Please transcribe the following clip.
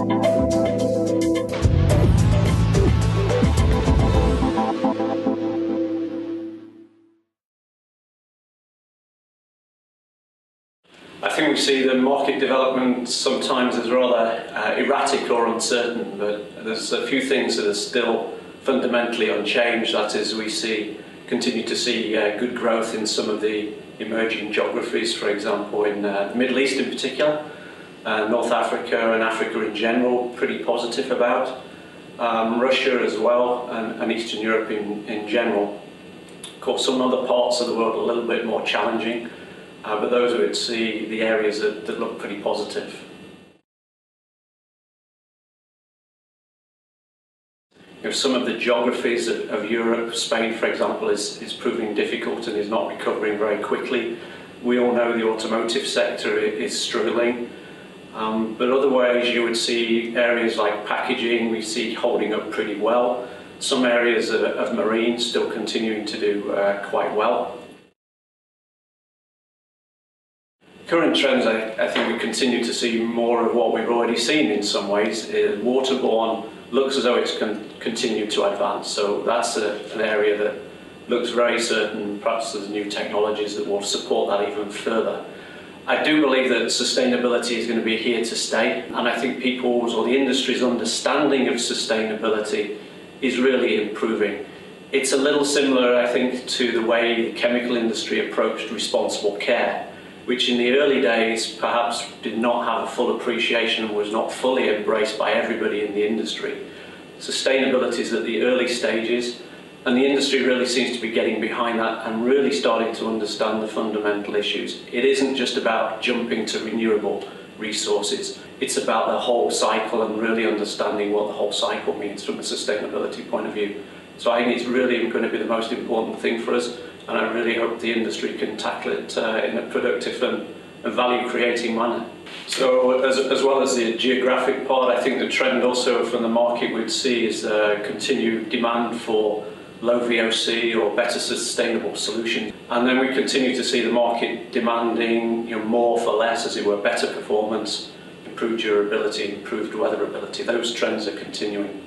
I think we see the market development sometimes as rather erratic or uncertain, but there's a few things that are still fundamentally unchanged. That is, we continue to see good growth in some of the emerging geographies, for example, in the Middle East in particular, North Africa and Africa in general, pretty positive about. Russia as well, and Eastern Europe in general. Of course, some other parts of the world are a little bit more challenging. But those would see the areas that look pretty positive. Some of the geographies of Europe, Spain for example, is proving difficult and is not recovering very quickly. We all know the automotive sector is struggling. But otherwise you would see areas like packaging, we see holding up pretty well. Some areas of marine still continuing to do quite well. Current trends, I think we continue to see more of what we've already seen in some ways. Waterborne looks as though it's continued to advance, so that's an area that looks very certain. Perhaps there's new technologies that will support that even further. I do believe that sustainability is going to be here to stay, and I think people's or the industry's understanding of sustainability is really improving. It's a little similar, I think, to the way the chemical industry approached responsible care, which in the early days perhaps did not have a full appreciation and was not fully embraced by everybody in the industry. Sustainability is at the early stages, and the industry really seems to be getting behind that and really starting to understand the fundamental issues. It isn't just about jumping to renewable resources, it's about the whole cycle and really understanding what the whole cycle means from a sustainability point of view. So I think it's really going to be the most important thing for us, and I really hope the industry can tackle it in a productive and value-creating manner. So as well as the geographic part, I think the trend also from the market we'd see is continued demand for low VOC or better sustainable solutions. And then we continue to see the market demanding more for less, as it were, better performance, improved durability, improved weatherability. Those trends are continuing.